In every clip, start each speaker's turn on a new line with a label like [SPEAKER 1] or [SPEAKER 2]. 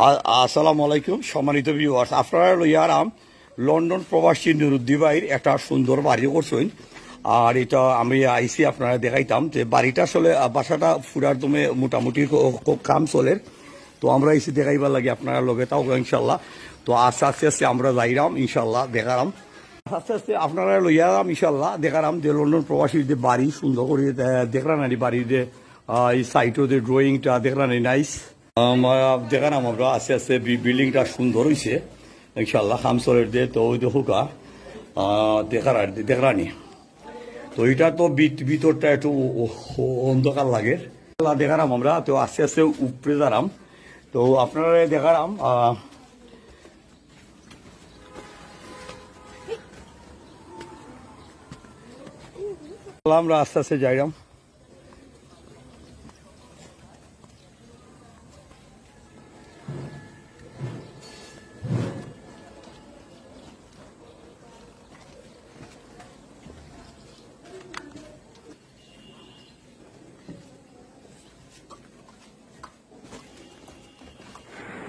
[SPEAKER 1] আসসালামু আলাইকুম সম্মানিত ভিউয়ার্স, আপনারা লইয়ারাম লন্ডন প্রবাসী নুরুদ্দি ভাইয়ের একটা সুন্দর বাড়ি করছেন। আর এটা আমি আইসি আপনারা দেখাইতাম যে বাড়িটা আসলে বাসাটা ফুরার দমে মোটামুটি কাম চলে। তো আমরা এসে দেখাইবার লাগে আপনারা লগে তাও ইনশাল্লাহ। তো আস্তে আস্তে আস্তে আমরা যাইরাম ইনশাল্লাহ দেখারাম, আস্তে আস্তে আপনারা লইয়ারাম ইনশাল্লাহ দেখারাম যে লন্ডন প্রবাসীর যে বাড়ি সুন্দর করে দেখলাম আর বাড়ির যে এই সাইটের যে ড্রয়িংটা দেখলাম নাইস। দেখালাম আমরা আস্তে আস্তে বিল্ডিংটা সুন্দর হয়েছে ইনশাল্লাহ খামসরের দিয়ে। তো ওই হুকা দেখলানি। তো এটা তো ভিতরটা একটু অন্ধকার লাগে দেখালাম আমরা। তো আস্তে আস্তে উপরে দাঁড়াম। তো আপনারা দেখালাম আমরা আস্তে আস্তে যাইলাম।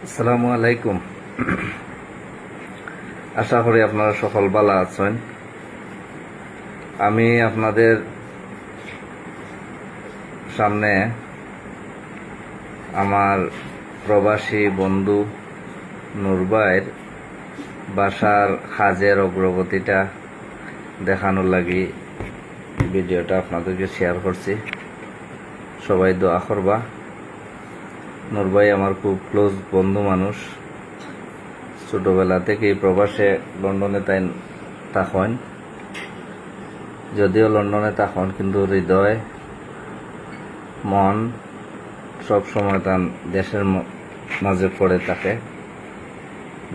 [SPEAKER 2] আসসালামু আলাইকুম। আশা করি আপনারা সকল ভালো আছেন। আমি আপনাদের সামনে আমার প্রবাসী বন্ধু নূর ভাইয়ের বাসার কাজের অগ্রগতিটা দেখানোর লাগি ভিডিওটা আপনাদেরকে শেয়ার করছি। সবাই দোয়া করবা। নূর ভাই আমার খুব ক্লোজ বন্ধু মানুষ। ছোটবেলা থেকেই প্রবাসে লন্ডনে তাই থাকেন, যদিও লন্ডনে থাকেন কিন্তু হৃদয় মন সব সময় তার দেশের মাঝে পড়ে থাকে।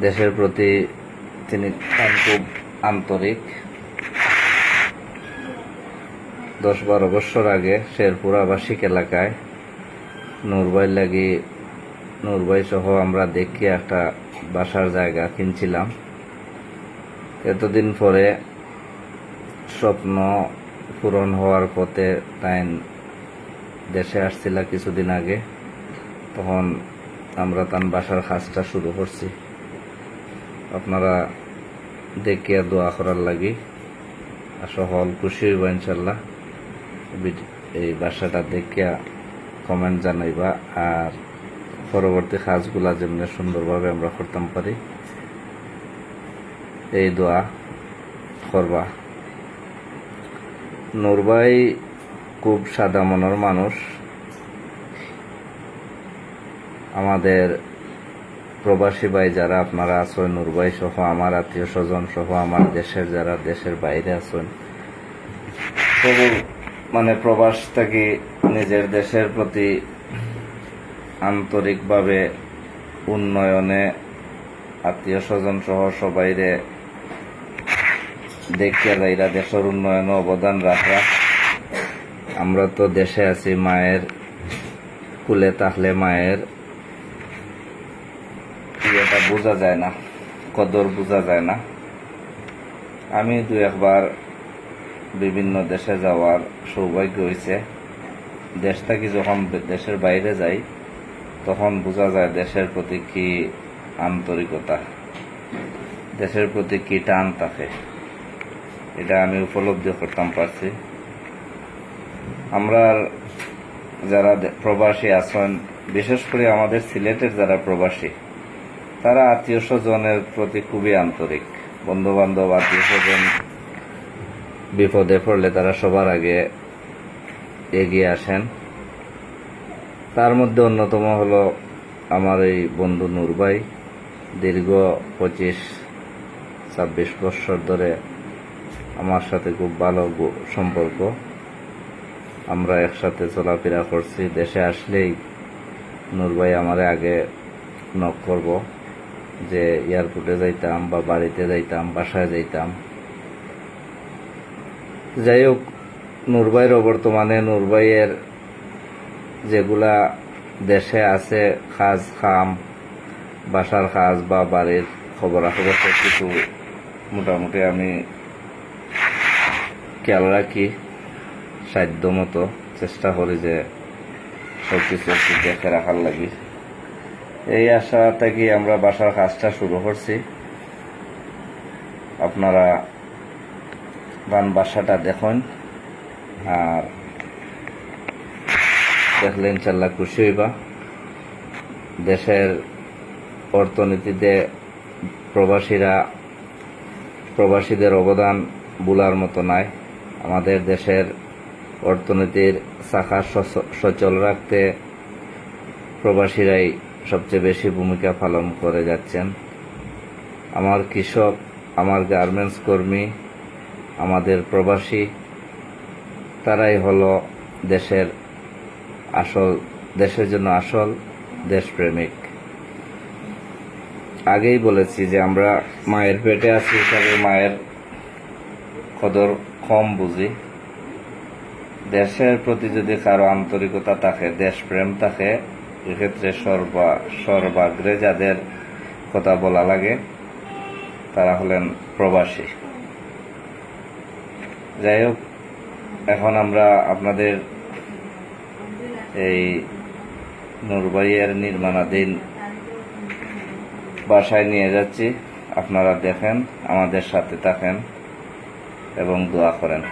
[SPEAKER 2] দেশের প্রতি তিনি খুব আন্তরিক। 10-12 বছর আগে শেরপুর আবাসিক এলাকায় নূর ভাই সহ আমরা দেখি একটা বাসার জায়গা কিনছিলাম। এতদিন পরে স্বপ্ন পূরণ হওয়ার পথে তাই দেশে আসছিল কিছুদিন আগে। তখন আমরা তার বাসার কাজটা শুরু করছি। আপনারা দেখিয়া দোয়া করার লাগি সকল খুশি হইব ইনশাল্লাহ। এই বাসাটা দেখিয়া কমেন্ট জানাইবা আর পরবর্তী কাজগুলা যেমনি সুন্দরভাবে আমরা করতাম পারি এই দোয়া করবা। নূর ভাই খুব সাদা মনের মানুষ। আমাদের প্রবাসী ভাই যারা আপনারা আছেন, নূর ভাই সহ আমার আত্মীয় স্বজন সহ আমার দেশের যারা দেশের বাইরে আছেন, মানে প্রবাস থেকে নিজের দেশের প্রতি আন্তরিকভাবে উন্নয়নে আত্মীয় স্বজন সহ সবাইরে দেখিয়া যাইরা দেশের উন্নয়নে অবদান রাখা। আমরা তো দেশে আছি, মায়ের কুলে থাকলে মায়ের ইয়েটা বোঝা যায় না, কদর বোঝা যায় না। আমি 2-1 বার বিভিন্ন দেশে যাওয়ার সৌভাগ্য হয়েছে। দেশ থেকে যখন দেশের বাইরে যাই তখন বোঝা যায় দেশের প্রতি কি আন্তরিকতা, দেশের প্রতি কি টান থাকে, এটা আমি উপলব্ধি করতাম পারছি। আমরা যারা প্রবাসী আছেন, বিশেষ করে আমাদের সিলেটের যারা প্রবাসী, তারা আত্মীয় স্বজনের প্রতি খুবই আন্তরিক। বন্ধু বান্ধব আত্মীয় স্বজন বিপদে পড়লে তারা সবার আগে এগিয়ে আসেন। তার মধ্যে অন্যতম হলো আমার এই বন্ধু নূর ভাই। দীর্ঘ 25-26 বছর ধরে আমার সাথে খুব ভালো সম্পর্ক। আমরা একসাথে চলাফেরা করছি। দেশে আসলেই নূর ভাই আমারে আগে নক করব যে এয়ারপোর্টে যাইতাম বা বাড়িতে যাইতাম, বাসায় যাইতাম। যাই হোক, নূর ভাইয়ের বর্তমানে নূর ভাইয়ের যেগুলা দেশে আছে কাজ কাম, বাসার কাজ বা বাড়ির খবরাখবর সব কিছু মোটামুটি আমি খেয়াল রাখি। সাধ্য মতো চেষ্টা করি যে সব কিছু একটু দেখে রাখার লাগি। এই আশা থেকে আমরা বাসার কাজটা শুরু করছি। আপনারা বাসাটা দেখুন, আর দেখলে ইনশাল্লাহ খুশি হইবা। দেশের অর্থনীতিতে প্রবাসীদের অবদান ভুলার মতো নাই। আমাদের দেশের অর্থনীতির শাখা সচল রাখতে প্রবাসীরাই সবচেয়ে বেশি ভূমিকা পালন করে যাচ্ছেন। আমার কৃষক, আমার গার্মেন্টস কর্মী, আমাদের প্রবাসী, তারাই হলো দেশের জন্য আসল দেশপ্রেমিক। আগেই বলেছি যে আমরা মায়ের পেটে আছি হিসাবে মায়ের কদর কম বুঝি। দেশের প্রতি যদি কারো আন্তরিকতা থাকে, দেশপ্রেম থাকে, এক্ষেত্রে সর্বাগ্রে যাদের কথা বলা লাগে তারা হলেন প্রবাসী। যাই হোক, এখন আমরা আপনাদের এই নূরবাইয়ের নির্মাণাধীন বাসায় নিয়ে যাচ্ছি। আপনারা দেখেন, আমাদের সাথে থাকেন এবং দোয়া করেন।